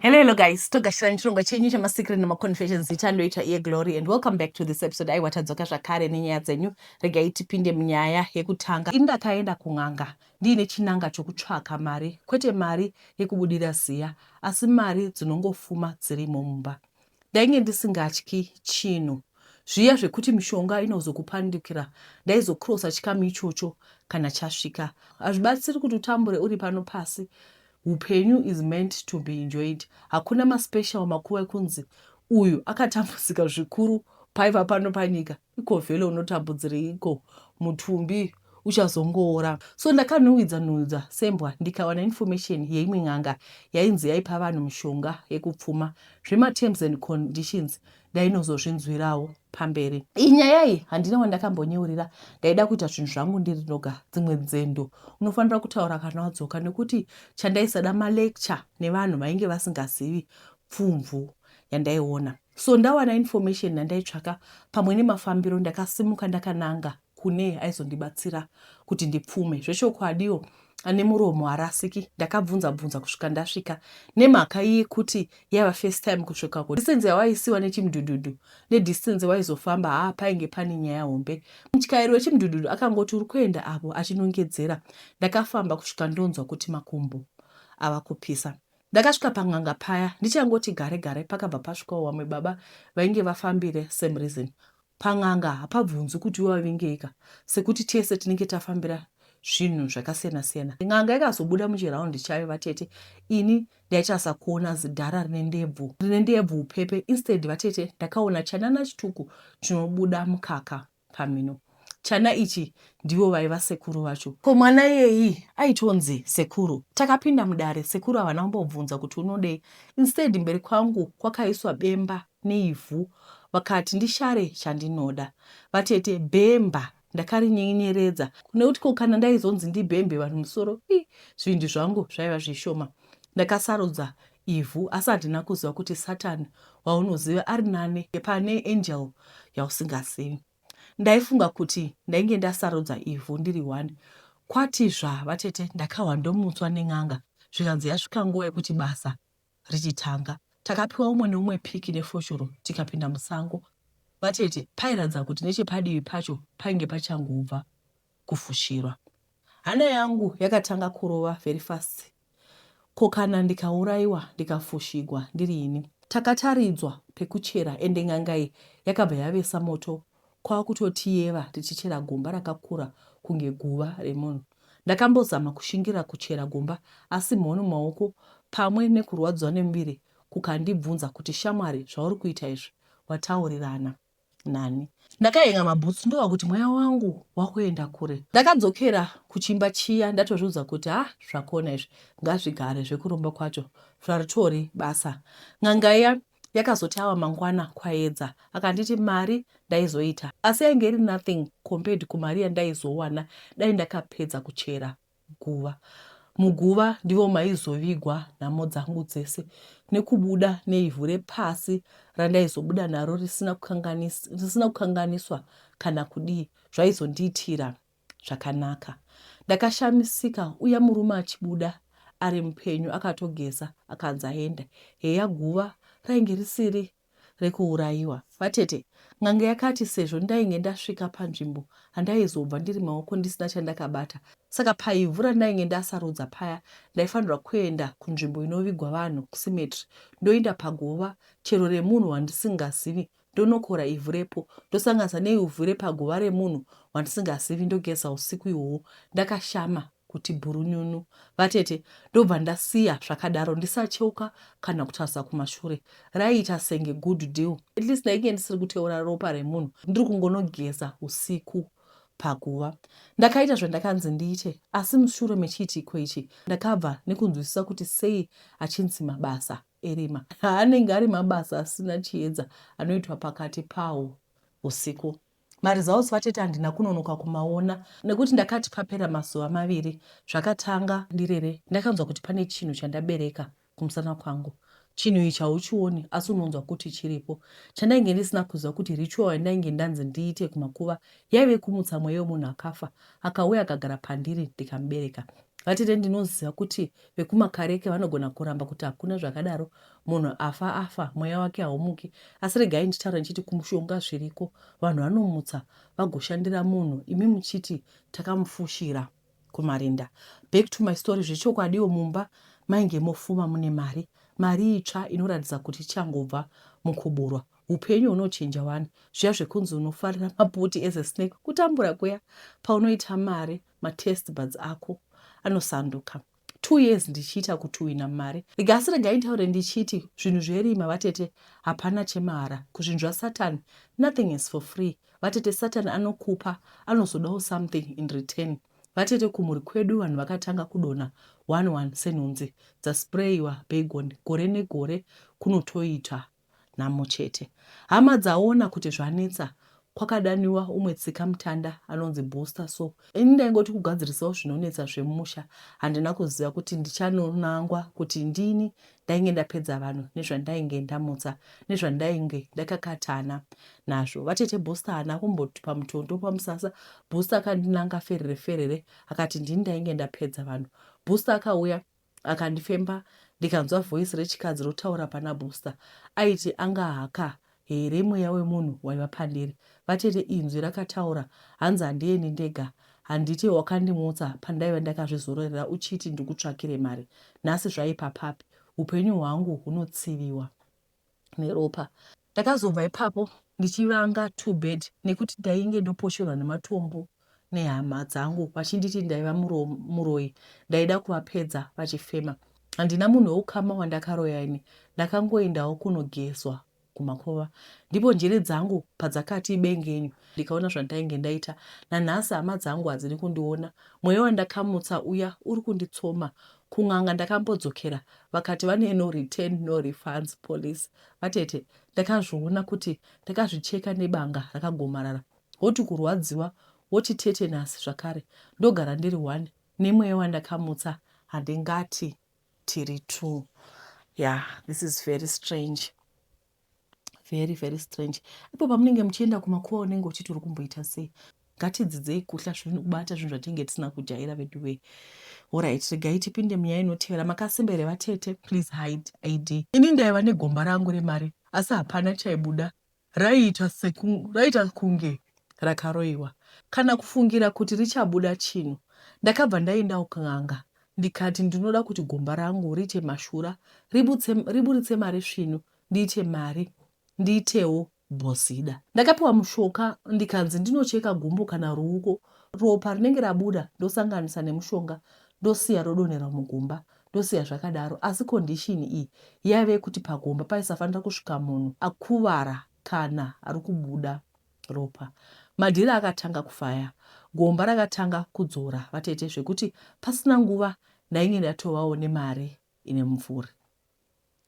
Hello guys, togashira chirongwa chenyu chamasecret namaconfessions itandoita Glory, and welcome back to this episode. Aiwatadzoka zvakare nenyaya dzenyu. Regai tipinde munyaya yekutanga. Indakaenda kun'anga ndiine chinanga chokutsvaka mari, kwete mari yekubudira ziya, asi mari dzinongofuma dzirimo mumba. Ndainge ndisingatyi chinhu zviya zvekuti mishonga inozokupandukira ndaizokrosa chikamu ichocho kana chasvika. Hazvibatsiri kuti utambure uri pano pasi. Upenyu is meant to be enjoyed. Hakuna maspecial makuva ekunzi uyu akatambudzika zvikuru paiva pano panyika. Iko vhele unotambudzireiko, mutumbi uchazongoora. So ndakanuhwidza sembwa ndikawana information yeimwe n'anga yainzi yaipa vanhu mishonga yekupfuma. Zvema terms and conditions ndainozozvinzwirawo pamberi. Iyi nyaya iyi handina wandakambonyeurira. Ndaida kuita zvinhu zvangu ndiri ndoga. Dzimwe nzendo unofanira kutaura kana wadzoka, nekuti chandaisada malecture nevanhu vainge vasingazivi pfumvu yandaiona. So ndawana information yandaitsvaka pamwe nemafambiro, ndakasimuka ndakananga kune aizondibatsira kuti ndipfume. Zvechokwadiwo ane muromo harasiki. Ndakabvunza kusvika ndasvika, nemhaka yekuti yaiva first time kusvikako. Distance yawaisiwa nechimudhudhudhu nedistance waizofamba painge pane nyaya hombe. Mutyairi wechimudhudhudhu akangoti uri kuenda apo achinongedzera. Ndakafamba kusvika ndonzwa kuti makumbo ava kupisa. Ndakasvika pan'anga paya ndichangoti gare pakabva pasvikawo vamwe baba vainge vafambire same reason. Pan'anga hapabvunzi kuti wavingeika, sekuti tese tinenge tafambira zvinhu zvakasiyana-siyana. N'anga ikazobuda muchiraundi chayo vatete, ini ndaichasa kuona zidhara rine ndebvu upepe. Instead vatete ndakaona chanana chituku chinobuda mukaka pamino. Chana ichi ndivo vaiva sekuru vacho. Ko mwana iyeye aitonzi sekuru. Takapinda mudare, sekuru havana kumbobvunza kuti unodei. Instead mberi kwangu kwakaiswa bemba neivhu. Vakati ndishare chandinoda. Vatete bemba ndakarinyenyeredza. Nekuti kana ndaizonzi ndibhembe vanhu musoro, zvinhu zvangu zvaiva zvishoma. Ndakasarudza ivhu, asi handina kuziva kuti Satani waunoziva ari nane pane angel yausingazivi. Ndaifunga kuti ndainge ndasarudza ivhu ndiri one. Kwatizva vatete ndakawa ndomutswa nen'anga. Zvikanzi yasvika nguva yekuti basa richitanga. Takapiwa umwe neumwe piki nefoshoro tikapinda musango. Vatete pairadza kuti nechepadivi pacho painge pachangobva kufushirwa. Hana yangu yakatanga kurova very fast. Ko kana ndikaurayiwa ndikafushigwa ndiri ini. Takataridzwa pekuchera, ende n'anga iyi yakabva yavesa moto. Kwakutotiyeva tichichera gomba rakakura kunge guva remunhu. Ndakambozama kushingira kuchera gomba, asi mhono maoko pamwe nekurwadzwa nemuviri kukandibvunza kuti shamwari, zvauri kuita izvi wataurirana nani? Ndakahenga mabhutsu ndova kuti mweya wangu wakuenda kure. Ndakadzokera kuchimba chiya ndatozviudza kuti zvakona izvi ngazvigare zvekuromba kwacho zvaritori basa. N'anga iya yakazoti ava mangwana kwaedza, akanditi mari ndaizoita, asi yainge iri nothing compared kumari yandaizowana dai ndakapedza kuchera guva. Muguva ndivo maizovigwa nhamo dzangu dzese, nekubuda neivhu repasi randaizobuda naro risina kukanganiswa kana kudii, zvaizondiitira zvakanaka. Ndakashamisika. Uya murume achibuda ari mupenyu akatogeza akanzi aenda. Heya guva rainge risiri rekuurayiwa. Vatete n'anga yakati sezvo ndainge ndasvika panzvimbo handaizobva ndiri maoko ndisina chandakabata, saka paivhu randainge ndasarudza paya ndaifanirwa kuenda kunzvimbo inovigwa vanhu kucemetery, ndoenda paguva chero remunhu wandisingazivi, ndonokora ivhu repo, ndosanganisa neivhu repaguva remunhu wandisingazivi, ndogeza usiku ihwohwo ndakashama kuti bhurunyunu. Vatete ndobva ndasiya zvakadaro ndisacheuka kana kutarisa kumashure. Raiita senge good deal. At least ndainge ndisiri kuteura ropa remunhu, ndiri kungonogeza usiku paguva. Ndakaita zvandakanzi ndiite, asi mushure mechiitiko ichi ndakabva nekunzwisisa kuti sei achinzi mabasa erima. Anenge ari mabasa asina chiedza anoitwa pakati pawo usiku. Maresults vatete handina kunonoka kumaona, nekuti ndakati papera mazuva maviri zvakatanga ndirere ndakanzwa kuti pane chinhu chandabereka kumusana kwangu. Chinhu ichi hauchioni asi unonzwa kuti chiripo. Chandainge ndisina kuziva kuti ritual yandainge ndanzi ndiite kumakuva yaive kumutsa mweya wemunhu akafa, akauya akagara pandiri ndikamubereka. vatete ndinoziva kuti vekumakareke vanogona kuramba kuti hakuna zvakadaro, munhu afa mweya wake haumuki. Asi regai nditaura ndichiti kumushonga zviriko, vanhu vanomutsa vagoshandira munhu, imi muchiti takamufushira kumarinda. Back to my story, zvechokwadiwo mumba mainge mofuma mune mari itsva inoratidza kuti ichangobva mukuburwa. Upenyu hunochinja wani, zviya zvekunzi unofarira mapoti as a snake, kutambura kuya paunoita mari, matest buds ako anosanduka. 2 years ndichiita kutuhwina mari. Asi regai nditaure ndichiti zvinhu zverima vatete hapana chemahara. Kuzvinhu zvaSatani, nothing is for free. Vatete Satani anokupa, anozodawo something in return. Vatete kumhuri kwedu vanhu vakatanga kudonha 1 senhunzi dzasprayiwa Baygon gore negore kunotoita nhamo chete. Hama dzaona kuti zvanetsa, kwakadaniwa umwe tsika mutanda anonzi Booster. So ini ndaingoti kugadzirisawo zvinonetsa zvemusha, handina kuziva kuti ndichanonangwa kuti ndini ndainge ndapedza vanhu nezvandainge ndamutsa nezvandainge ndakakatana nazvo. Vatete Booster haana kumboti pamutondo pamusasa. Booster akandinanga ferere akati ndini ndainge ndapedza vanhu. Booster akauya akandifemba, ndikanzwa voice rechikadzi rotaura pana Booster, aiti anga haka here mweya wemunhu waiva pandiri. Vatete inzwi rakataura, hanzi handiendi ndega, handiti wakandimutsa pandaiva ndakazvizororera uchiti ndikutsvakire mari. Nhasi zvaipa papi, upenyu hwangu hunotsiviwa neropa. Ndakazobva ipapo ndichivanga 2 bed nekuti ndainge ndoposherwa nematombo nehama dzangu vachinditi ndaiva muroyi, ndaida kuvapedza vachifema. Handina munhu woukama wandakaroya ini, ndakangoendawo kunogezwa kumakova. Ndipo njere dzangu padzakati ibengenyu, ndikaona zvandainge ndaita. Nanhasi hama dzangu hadzini kundiona, mweya wandakamutsa uya uri kunditsoma. Kun'anga ndakambodzokera, vakati vane no return no refunds police. Vatete ndakazviona kuti ndakazvicheka nebanga rakagomarara, woti kurwadziwa, woti tetanus zvakare. Ndogara ndiri 1 nemweya wandakamutsa, handingati tiri 2. Yeah, this is very strange. Very strange. Ipo pamunenge muchienda kumakuva unenge uchiti uri kumboita sei? Ngatidzidzei kuhla kubata zvinhu zvatinenge tisina kujaira vedu wei. Alright, regai tipinde munyaya inotevera. Makasembere vatete, please hide ID. Ini ndaiva negomba rangu remari, asi hapana chaibuda. Raita kunge rakaroiwa. Kana kufungira kuti richabuda chinhu, ndakabva ndaendawo kun'anga. Ndikati ndinoda kuti gomba rangu riite mashura, riburitse mari svinu, ndiite mari, ndiitewo bhosida. Ndakapiwa mushoka ndikanzi ndinocheka gumbo kana ruoko, ropa rinenge rabuda ndosanganisa nemushonga, ndosiya rodonhera mugomba, ndosiya zvakadaro. Asi condition iyi yaive kuti pagomba paisafanira kusvika munhu akuvara kana ari kubuda ropa. Madhiri akatanga kufaya, gomba rakatanga kudzora vatete, zvekuti pasina nguva ndainge ndatovawo nemari ine mvuri.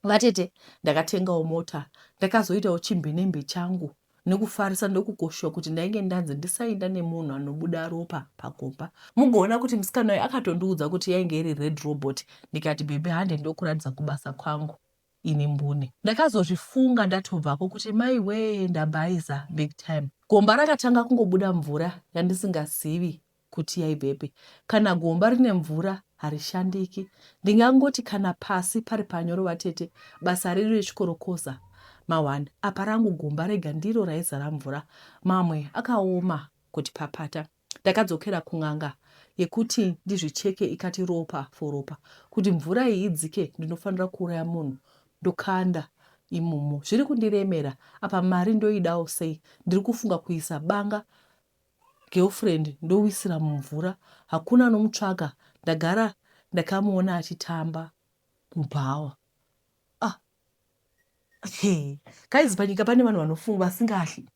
Vatete ndakatengawo mota, ndakazoitawo chimbenembe changu nekufarisa ndokukoshwa kuti ndainge ndanzi ndisaenda nemunhu anobuda ropa pagomba. Mugoona kuti musikana uyu akatondiudza kuti yainge iri red robot. Ndikati bebe hande ndokuratidza kubasa kwangu ini mbune. Ndakazozvifunga ndatobvako kuti maiwe ndabaiza big time. Gomba rakatanga kungobuda mvura yandisingazivi kuti yaibvepi. Kana gomba rine mvura harishandiki. Ndingangoti kana pasi pari panyoro vatete, basa riri rechikorokoza mawanda. Apa rangu gomba rega ndiro raizara mvura, mamwe akaoma kuti papata. Ndakadzokera kun'anga yekuti ndizvicheke, ikati ropa for ropa. Kuti mvura iyi idzike ndinofanira kuuraya munhu, ndokanda imomo. Zviri kundiremera, apa mari ndoidawo sei? Ndiri kufunga kuisa banga girlfriend ndowisira mumvura, hakuna nomutsvaga. Ndagara ndakamuona achitamba mubhawa. Kaizi panyika pane vanhu vanofunga vasingahli.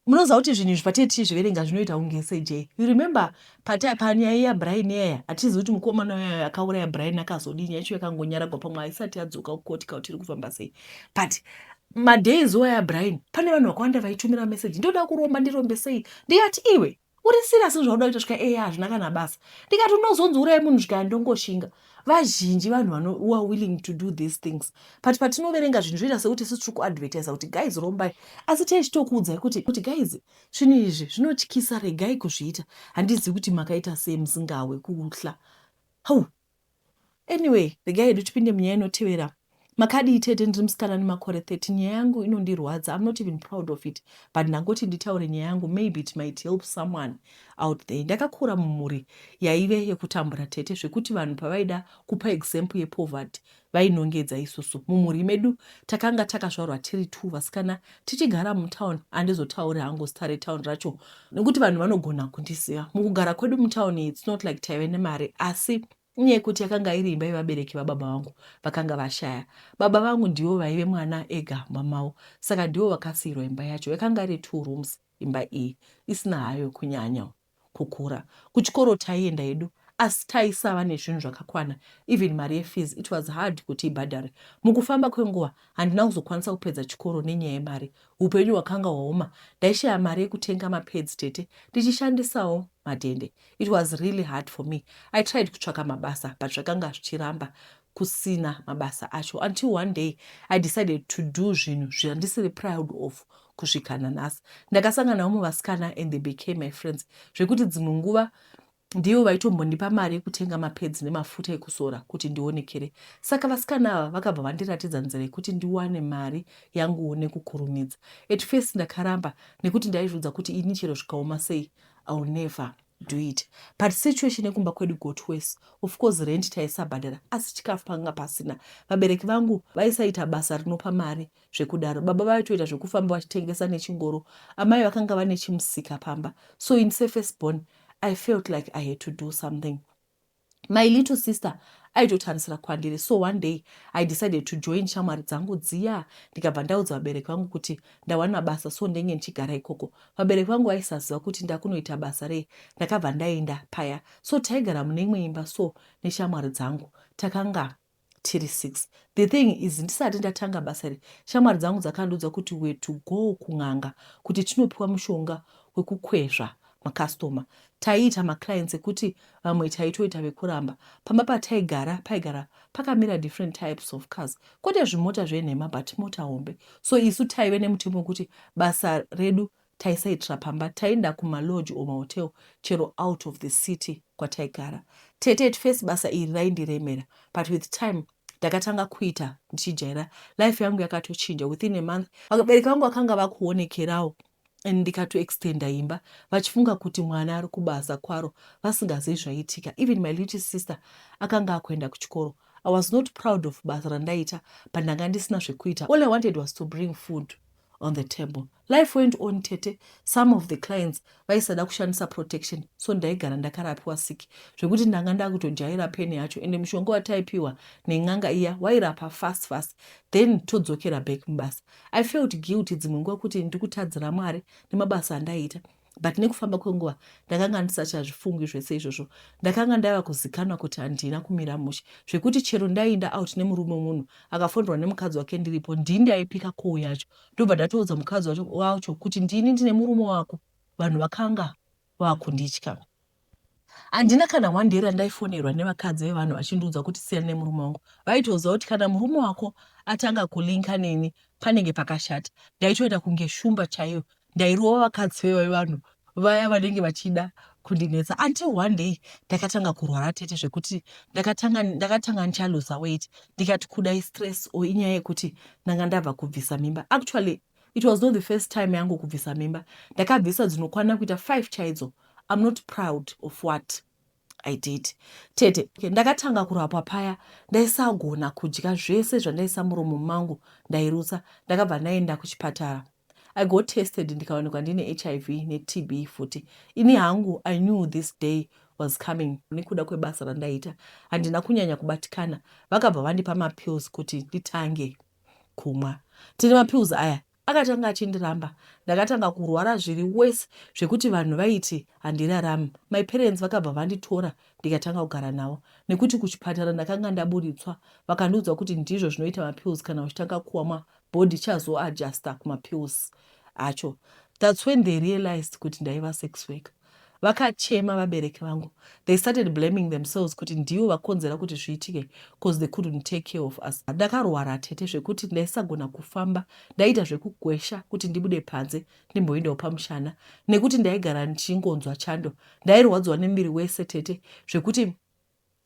Munoziva kuti zvinhu izvi patete tichizviverenga zvinoita kunge seje. You remember panyaya yaBrian yaya, hatizivi kuti mukomana waya akauraya Brian akazodini, yacho yakangonyaragwa pamwe haisati yadzoka kukoti kuti iri kufamba sei. But madays wayaBrian, pane vanhu vakawanda vaitumira message, ndoda kuromba ndirombe sei. Ndikati iwe uri serious zvauda kuita svika hazvina kana basa. Ndikati unozonzi uraya munhu svika ndongoshinga. vazhinji vanhu who are willing to do these things, but patinoverenga zvinhu zvoita sekuti isusu tiri kuadvertisa kuti guys rombai, asi tichitokuudzai kuti guys zvinhu izvi zvinotyisa, regai kuzviita. Handizivi kuti makaita sei musingawe kuhla. Anyway, regai hedu tipinde munyaya inotevera. Makadi itete ndiri musikana nemakore 13. Nyaya yangu inondirwadza. I'm not even proud of it, but ndangoti nditaure nyaya yangu, maybe it might help someone out there. Ndakakura mumhuri yaive yekutambura tete zvekuti vanhu pavaida kupa example yepoverty vainongedza isusu. Mumhuri medu takanga takazvarwa tiri 2 vasikana tichigara mutown. Handizotauri hangu zita retown racho nekuti vanhu vanogona kundiziva. Mukugara kwedu mutown, it's not like taive nemari, asi nyaya kuti yakanga iri imba yevabereki vababa vangu vakanga vashaya. Baba vangu ndivo vaive mwana ega mamavo, saka ndivo vakasiyirwa imba yacho. Yakanga iri 2 rooms imba iyi, isina hayo kunyanya kukura. Kuchikoro taienda hedu, asi taisava nezvinhu zvakakwana. Even mari yefees it was hard kuti ibhadhare. Mukufamba kwenguva handina kuzokwanisa kupedza chikoro nenyaya yemari. Upenyu hwakanga hwaoma. Ndaishaya mari yekutenga mapads tete ndichishandisawo madhende. It was really hard for me. I tried kutsvaka mabasa, but zvakanga zvichiramba kusina mabasa acho, until one day I decided to do zvinhu zvandisiri proud of kusvika nanhasi. Ndakasangana navo vasikana and they became my friends, zvekuti dzimwe nguva ndivo vaitombondipa mari yekutenga mapads nemafuta ekuzora kuti ndionekere. Saka vasikana ava vakabva vandiratidza nzira yekuti ndiwane mari yangu nekukurumidza. At first ndakaramba nekuti ndaizvidza kuti ini chero zvikaoma sei I'll never do it, but situation yekumba kwedu got worse. Of course rent taisabhadhara, asi chikafu panga pasina. Vabereki vangu vaisaita basa rinopa mari zvekudaro. Baba vaitoita zvekufamba vachitengesa nechingoro, amai vakanga vane chimusika pamba. So in safest born I felt like I had to do something. My little sister aitotarisira kwandiri, so one day I decided to join shamwari dzangu dziya. Ndikabva ndaudza vabereki vangu kuti ndawana basa, so ndenge ndichigara ikoko. Vabereki vangu vaisaziva kuti ndakunoita basa rei. Ndakabva ndaenda paya, so taigara mune imwe imba so neshamwari dzangu, takanga tiri 6. The thing is, ndisati ndatanga basa ri, shamwari dzangu dzakandiudza kuti we to go kun'anga kuti tinopiwa mushonga wekukwezva makastoma. Taiita maclients ekuti vamwe taitoita vekuramba. Pamba pataigara paigara pakamira different types of cars, kwete zvimota zvenhema but mota hombe. So isu taive nemutemo wekuti basa redu taisaitira pamba, taienda kumalodge or mahotel chero out of the city kwataigara. Tete at first basa iri raindiremera, but with time ndakatanga kuita ndichijaira. Life yangu yakatochinja. Within a month vabereki vangu vakanga vakuonekerawo and ndikatoextenda imba vachifunga kuti mwana ari kubasa kwaro vasingazivi zvaitika. Even my little sister akanga akuenda kuchikoro. I was not proud of basa randaita, but ndanga ndisina zvekuita. All I wanted was to bring food on the table. Life went on tete. Some of the clients vaisada kushandisa protection, so ndaigara ndakarapiwa siki zvekuti ndanga ndakutojaira peni yacho, ende mushonga wataipiwa nen'anga iya wairapa fast then todzokera back mubasa. I felt guilty dzimwe nguva kuti ndikutadzira Mwari nemabasa andaiita, but nekufamba kwenguva ndakanga ndisachazvifungi zvese izvozvo. Ndakanga ndava kuzikanwa kuti handina kumira mushe, zvekuti chero ndaenda out nemurume munhu akafonderwa nemukadzi wake ndiripo, ndini ndaipika kowo yacho. Ndobva ndatoudza mukadzi wacho kuti ndini ndine murume wako. Vanhu vakanga vakunditya. Handina kana one day randaifonerwa nevakadzi vevanhu vachindiudza kuti siyana nemurume wangu. Vaitoziva kuti kana murume wako atanga kulinka neni panenge pakashata. Ndaitoita kunge shumba chaiyo. Ndairova vakadzi vevanhu vaya vanenge vachida kundinetsa. Until one day ndakatanga kurwara tete zvekuti ndakatanga ndichaluza weight. Ndikati kuda stress or inyaya yekuti ndanga ndabva kubvisa mimba. Actually it was not the first time yangu kubvisa mimba. Ndakabvisa dzinokwana kuita 5 chaidzo. I'm not proud of what I did. Tete, ndakatanga kurapwa paya, ndaisagona kudya zvese zvandaisa muromo mangu, ndairutsa. Ndakabva ndaenda kuchipatara. I got tested ndikaonekwa ndine HIV neTB futi. Ini hangu I knew this day was coming. Nekuda kwebasa randaita handina kunyanya kubatikana. Vakabva vandipa mapills kuti nditange kumwa. Tine mapills aya akatanga achindiramba. Ndakatanga kurwara zviri worse zvekuti vanhu vaiti handirarami. My parents vakabva vanditora ndikatanga kugara navo nekuti kuchipatara ndakanga ndaburitswa. Vakandiudza kuti ndizvo zvinoita mapills, kana uchitanga kuamwa body chazoadjusta kumapills acho. That's when they realized kuti ndaiva sex worker. vakachema vabereki vangu. They started blaming themselves kuti ndivo vakonzera kuti zviitike because they couldn't take care of us. Ndakarwara tete zvekuti ndaisagona kufamba, ndaita zvekugwesha kuti ndibude panze ndimboendawo pamushana nekuti ndaigara ndichingonzwa chando. Ndairwadzwa nemuviri wese tete zvekuti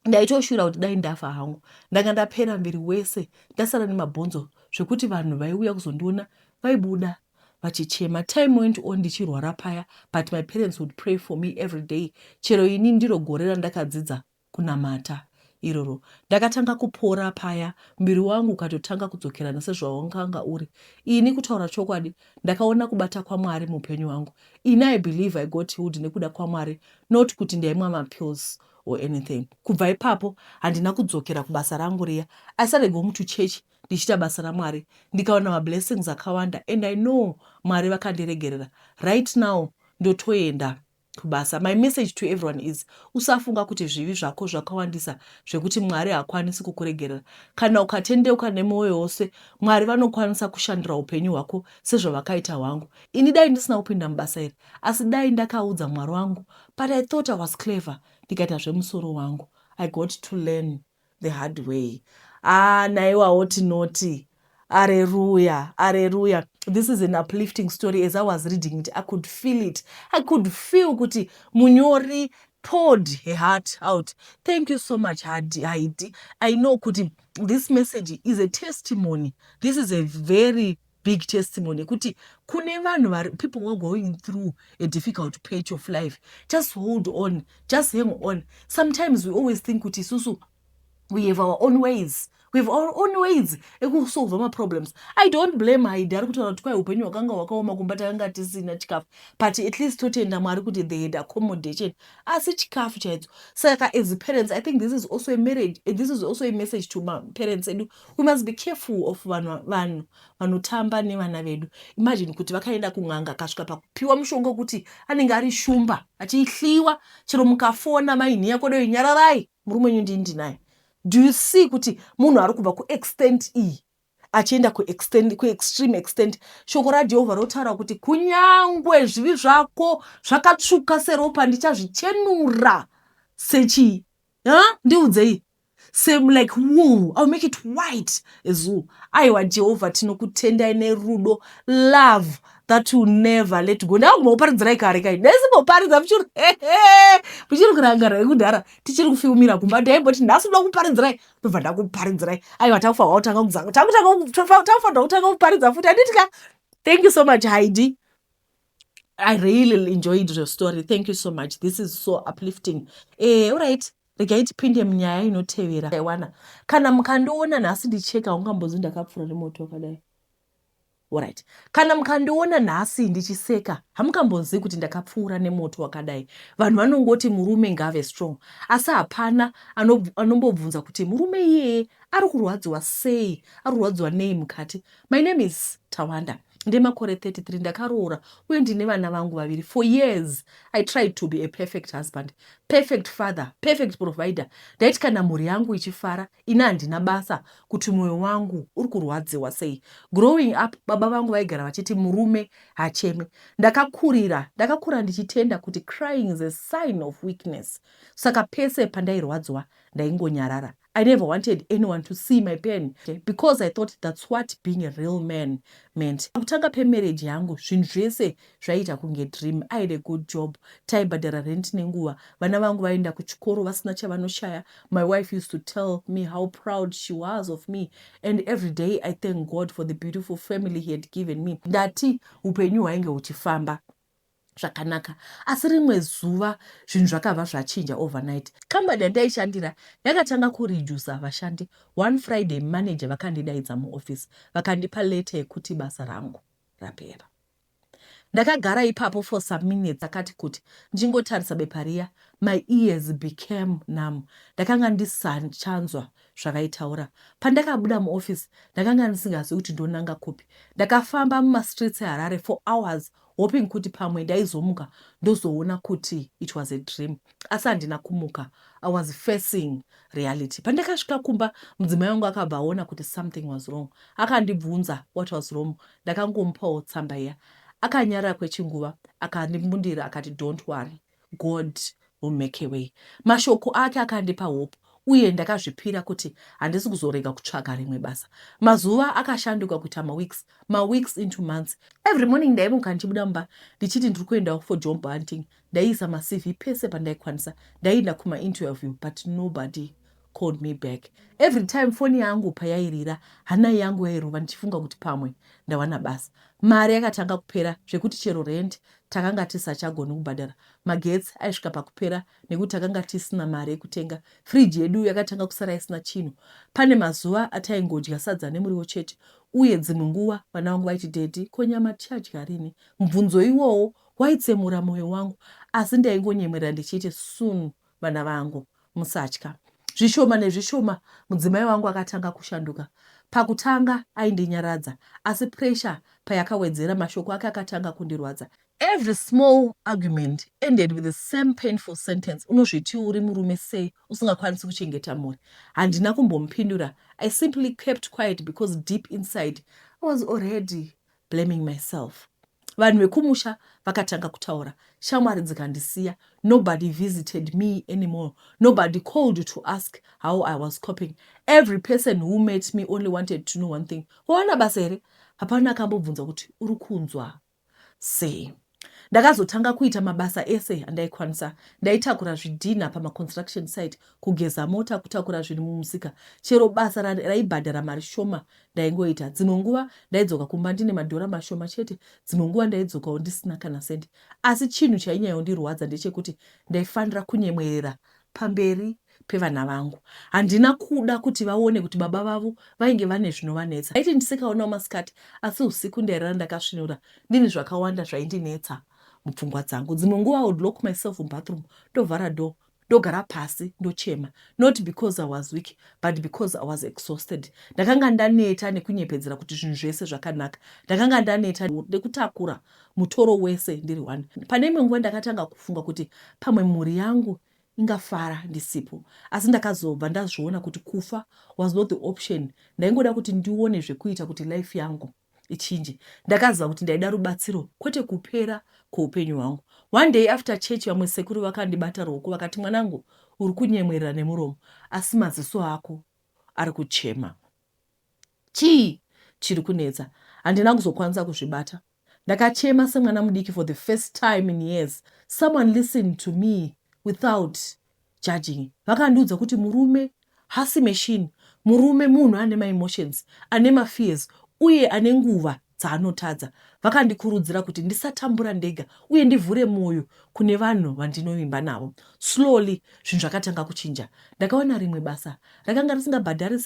ndaitoshura kuti dai ndafa hangu. Ndanga ndapera muviri wese ndasara nemabhonzo zvekuti vanhu vaiuya kuzondiona vaibuda vachichema. Time went on ndichirwara paya, but my parents would pray for me every day. Chero ini ndiro gore randakadzidza kunamata iroro. Ndakatanga kupora paya, muviri wangu ukatotanga kudzokerana sezvawanga uri. Ini kutaura chokwadi, ndakaona kubata kwaMwari muupenyu wangu. Ini I believe I got healed nekuda kwaMwari, not kuti ndaimwa mapills or anything. Kubva ipapo handina kudzokera kubasa rangu riya. I started going to church ndichita basa raMwari, ndikaona mablessings akawanda, and I know Mwari vakandiregerera. Right now ndotoenda kubasa. My message to everyone is, usafunga kuti zvivi zvako zvakawandisa zvekuti Mwari haakwanisi kukuregerera. Kana ukatendeuka nemwoyo wose, Mwari vanokwanisa kushandura upenyu hwako sezvavakaita hwangu. Ini dai ndisina kupinda mubasa iri, asi dai ndakaudza Mwari wangu, but I thought I was clever. Ndikaita zvemusoro wangu. I got to learn the hard way. Naiwawo tinoti Hallelujah, hallelujah. This is an uplifting story. As I was reading it, I could feel it. I could feel kuti Munyori poured her heart out. Thank you so much, Heidi. I know kuti this message is a testimony. This is a very big testimony. Kuti kune vanhu people who are going through a difficult patch of life. Just hold on. Just hang on. Sometimes we always think kuti susu, we have our own ways. We have our own ways ekusolve my problems. I don't blame Haidi. Ari kutaura kuti kwai upenyu hwakanga hwakaoma kumba takanga tisina chikafu. But at least totenda Mwari kuti they had accommodation. Asi chikafu chaidzo. Saka as parents, I think this is also a marriage. This is also a message to my parents. And we must be careful of vanhu vanotamba nevana vedu. Imagine kuti vakaenda kun'anga kasvika pakupiwa mushonga kuti anenge ari shumba achihliwa chero mukafona maini yako doi nyararai murume wenyu ndinaye. Do you see kuti munhu ari kubva kuextent iyi achienda kuextreme extent? Shoko raJehovha rotaura kuti kunyangwe zvivi zvako zvakatsvuka seropa ndichazvichenura sechi. Ndiudzei. Same like wool. I'll make it white as wool. Aiwa Jehovha tinokutendai nerudo, love that will never let go. Now moparidzirai kare kai. Nesi moparidza muchiri kurangara rekudhara tichiri kufumira kumba ndaimboti ndasuda kuparidzirai ndobva ndakuparidzirai. Aiwa takufa wautanga kuzanga. Takufanira kutanga kuparidza futi. Anditika. Thank you so much, Heidi. I really enjoyed your story. Thank you so much. This is so uplifting. All right. Regai tipinde munyaya inotevera. Aiwana. Kana mukandiona nhasi ndicheka ungambozi ndakapfura nemoto wakadai. Alright. Kana mukandiona nhasi ndichiseka, hamukambozi kuti ndakapfuura nemoto wakadai. Vanhu vanongoti murume ngave strong. Asi hapana anombobvunza kuti murume iyeye ari kurwadziwa sei? Ari kurwadziwa nei mukati? My name is Tawanda. Ndemakore 33 ndakaroora uye ndine vana vangu vaviri. For years I tried to be a perfect husband, perfect father, perfect provider. Ndaiti kana mhuri yangu ichifara, ina handina basa kuti mwoyo wangu uri kurwadziwa sei. Growing up baba vangu vaigara vachiti murume hacheme. Ndakakura ndichitenda kuti crying is a sign of weakness. Saka pese pandairwadziwa ndaingonyarara. I never wanted anyone to see my pain because I thought that's what being a real man meant. Kutanga pe marriage yangu, zvinhu zvese zvaita kunge dream. I had a good job. Taibhadhara rent nenguva. Vana vangu vaenda kuchikoro vasina chavanoshaya. My wife used to tell me how proud she was of me. And every day I thank God for the beautiful family he had given me. Ndati upenyu hwainge huchifamba zvakanaka. Asi rimwe zuva zvinhu zvakabva zvachinja overnight. Kambani yandaishandira yakatanga kuredusa vashandi. One Friday manager vakandidaidza muoffice vakandipa leta yekuti basa rangu rapera. Ndakagara ipapo for some minutes akati kuti ndingotarisa bepa riya. My ears became numb. Ndakanga ndisachanzwa zvavaitaura. Pandakabuda muoffice ndakanga ndisingazivi kuti ndonanga kupi. Ndakafamba mumastreets eHarare for hours hoping kuti pamwe ndaizomuka ndozoona kuti it was a dream. Asi handina kumuka. I was facing reality. Pandakasvika kumba mudzimai wangu akabva aona kuti something was wrong. Akandibvunza what was wrong. Ndakangomupawo tsamba iya. Akanyarara kwechinguva akandimbundira akati don't worry. God will make a way. Mashoko ake akandipa hope. Uye ndakazvipira kuti handisi kuzorega kutsvaga rimwe basa. Mazuva akashanduka kuita ma-weeks into months. Every morning ndaimuka ndichibuda mumba ndichiti ndiri kuenda for job hunting. Ndaiisa ma-CV pese pandaikwanisa. Ndaienda kuma-interview but nobody called me back. Every time phone yangu payairira, hanai yangu yairova ndichifunga kuti pamwe ndawana basa. Mari yakatanga kupera zvekuti chero rent takanga tisachagoni kubhadhara. Magetsi aisvika pakupera nekuti takanga tisina mari yekutenga. Fridge yedu yakatanga kusara isina chinhu. Pane mazuva ataingodya sadza nemuriwo chete. Uye dzimwe nguva vana vangu vaiti dedi ko nyama tichadya rini. Mubvunzo iwowo waitsemura mwoyo wangu, asi ndaingonyemwerera ndichiti soon vana vangu musatya. Zvishoma nezvishoma mudzimai wangu akatanga kushanduka. Pakutanga aindinyaradza, asi pressure payakawedzera mashoko ake akatanga kundirwadza. Every small argument ended with the same painful sentence. Unozviti uri murume sei usingakwanisi kuchengeta mhuri. Handina kumbomupindura. I simply kept quiet because deep inside I was already blaming myself. Vanhu vekumusha vakatanga kutaura. Shamwari dzikandisiya. Nobody visited me anymore. Nobody called to ask how I was coping. Every person who met me only wanted to know one thing. Wawana basa here? Hapana akambobvunza kuti uri kunzwa sei. Ndakazotanga kuita mabasa ese andaikwanisa. Ndaitakura zvidhina pama-construction site, kugeza mota, kutakura zvinhu mumusika. Chero basa raibhadhara mari shoma ndaingoita. Dzimwe nguva ndaidzoka kumba ndine madhora mashoma chete. Dzimwe nguva ndaidzokawo ndisina kana senti. Asi chinhu chainyayondirwadza ndechekuti ndaifanira kunyemwerera pamberi pevana vangu. Handina kuda kuti vaone kuti baba vavo vainge vane zvinovanetsa. Ndaiti ndisikaonawo masikati, asi usiku ndairara ndakasvinura ndine zvakawanda zvaindinetsa mupfungwa dzangu. Dzimwe nguva I would lock myself mubathroom, ndovhara door, ndogara pasi, ndochema. Not because I was weak, but because I was exhausted. Ndakanga ndaneta nekunyepedzera kuti zvinhu zvese zvakanaka. Ndakanga ndaneta nekutakura mutoro wese ndiri one. Pane imwe nguva ndakatanga kufunga kuti pamwe mhuri yangu ingafara ndisipo. Asi ndakazobva ndazviona kuti kufa was not the option. Ndaingoda kuti ndione zvekuita kuti life yangu ichinje. Ndakaziva kuti ndaida rubatsiro kwete kupera kweupenyu hwangu. One day after church vamwe sekuru vakandibata ruoko vakati, mwanangu uri kunyemwerera nemuromo asi maziso ako ari kuchema. Chii chiri kunetsa? Handina kuzokwanisa kuzvibata. Ndakachema semwana mudiki for the first time in years. Someone listened to me without judging. Vakandiudza kuti murume hasi machine. Murume munhu ane ma-emotions, ane ma-fears, uye ane nguva dzaanotadza. Vakandikurudzira kuti ndisatambura ndega uye ndivhure mwoyo kune vanhu vandinovimba navo. Slowly zvinhu zvakatanga kuchinja. Ndakaona rimwe basa rakanga risingabhadhari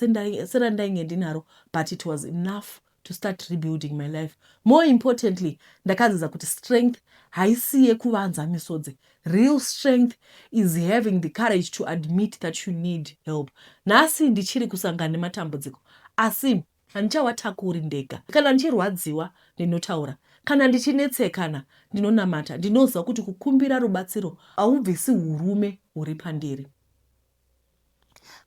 serandainge ndinaro, but it was enough to start rebuilding my life. More importantly, ndakaziva kuti strength haisi yekuvanza misodzi. Real strength is having the courage to admit that you need help. Nhasi ndichiri kusangana nematambudziko, asi handichawatakuri ndega. Kana ndichirwadziwa ndinotaura. Kana ndichinetsekana ndinonamata. Ndinoziva kuti kukumbira rubatsiro haubvisi urume huri pandiri.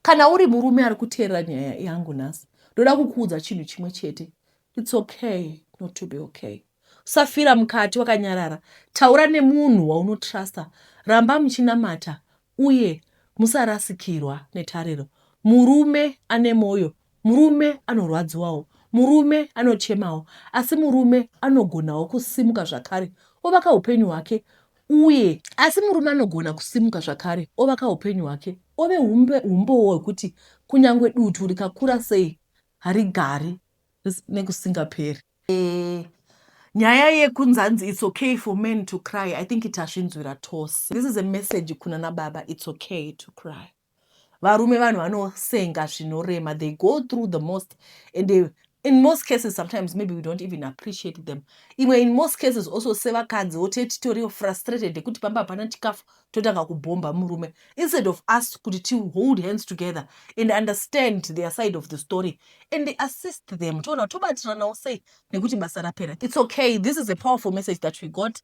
Kana uri murume ari kuteerera nyaya yangu nhasi, ndoda kukuudza chinhu chimwe chete. It's okay not to be okay. Usafira mukati wakanyarara. Taura nemunhu waunotrasta. Ramba muchinamata uye musarasikirwa netariro. Murume ane mwoyo. Murume anorwadziwawo. Murume anochemawo. Asi murume anogonawo kusimuka zvakare ovaka upenyu hwake. Uye asi murume anogona kusimuka zvakare ovaka upenyu hwake. Ove umbowo hwekuti kunyangwe dutu rikakura sei harigari nekusingaperi. Nyaya yekunzanzi it's okay for men to cry, I think itazvinzwira tose. This is a message kuna nababa, it's okay to cry. Varume vanhu vanosenga zvinorema, they go through the most, and they, in most cases sometimes maybe we don't even appreciate them. Imwe in most cases also sevakadzi wote titoriwo frustrated kuti pamba hapana chikafu totanga kubhomba murume, instead of us kuti to hold hands together and understand their side of the story and assist them toona tobatiranawo sei nekuti basa rapera. It's okay. This is a powerful message that we got.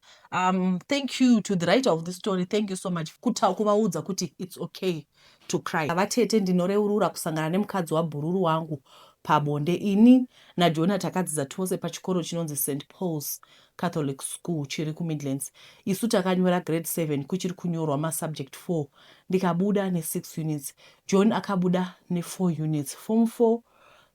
Thank you to the writer of this story. Thank you so much kuvaudza kuti it's okay to cry. Vatete ndinoreurura kusangana nemukadzi wabhururu wangu pabonde. Ini naJona takadzidza tose pachikoro chinonzi St Paul's Catholic School chiri kuMidlands. Isu takanyora grade 7 kuchiri kunyorwa masubject 4 ndikabuda ne6 units. John akabuda ne4 units. Form 4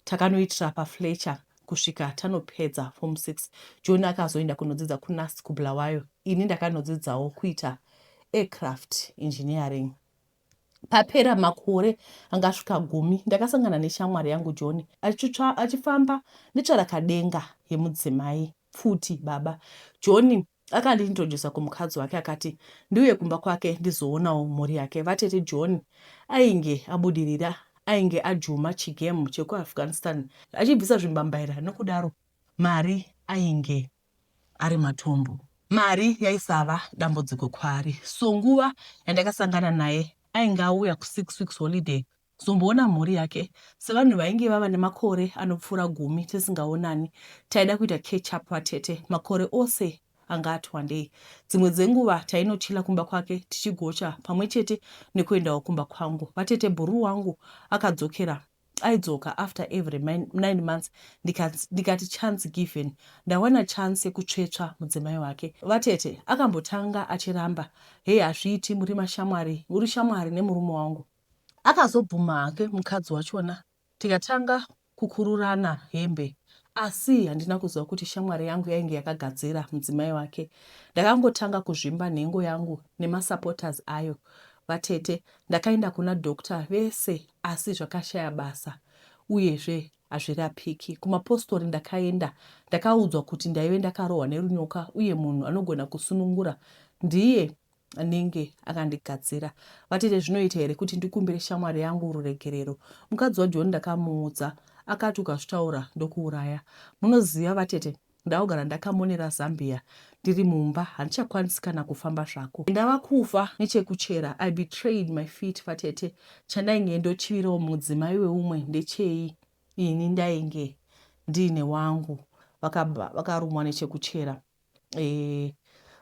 takanoitira paFletcher kusvika tanopedza form 6. John akazoenda kunodzidza kuNUST kuBulawayo. Ini ndakanodzidzawo kuita aircraft engineering. Papera makore angasvika 10 ndakasangana neshamwari yangu John achifamba netsvarakadenga yemudzimai pfuti baba. John akandintrodusa kumukadzi wake akati ndiuye kumba kwake ndizoonawo mhuri yake. Vatete John ainge abudirira, ainge ajuma chigemu chekuAfghanistan achibvisa zvimbambaira, nokudaro mari ainge ari matombo. Mari yaisava dambudziko kwaari. So nguva yandakasangana naye ainge auya ku6 weeks holiday zomboona mhuri yake. Sevanhu vainge vava nemakore anopfuura 10 tisingaonani, taida kuita catch up vatete. Makore ose anga ati wandei. Dzimwe dzenguva tainochila kumba kwake tichigocha pamwe chete nekuendawo kumba kwangu. Vatete bhuru wangu akadzokera, aidzoka after every 9 months. Ndikati chance given, ndawana chance yekutsvetsva mudzimai wake. Vatete akambotanga achiramba, hei hazviiti, muri mashamwari, uri shamwari nemurume wangu. Akazobvuma hake mukadzi wachona, tikatanga kukururana hembe, asi handina kuziva kuti shamwari yangu yainge yakagadzira mudzimai wake. Ndakangotanga kuzvimba nhengo yangu nemasupporters ayo. Vatete ndakaenda kuna dokta vese, asi zvakashaya basa uyezve hazvirapiki. Kumapostori ndakaenda, ndakaudzwa kuti ndaive ndakarohwa nerunyoka uye munhu anogona kusunungura ndiye anenge akandigadzira. Vatete zvinoita here kuti ndikumbire shamwari yangu ruregerero? Mukadzi waJohn ndakamuudza, akati ukazvitaura ndokuuraya. Munoziva vatete, ndaugara ndakamonera Zambia ndiri mumba, handichakwanisi kana kufamba zvako. Ndava kufa nechekuchera. I betrayed my feet vatete. Chandainge ndochivirawo mudzimai weumwe ndechei? Ini ndainge ndine wangu vakarumwa nechekuchera.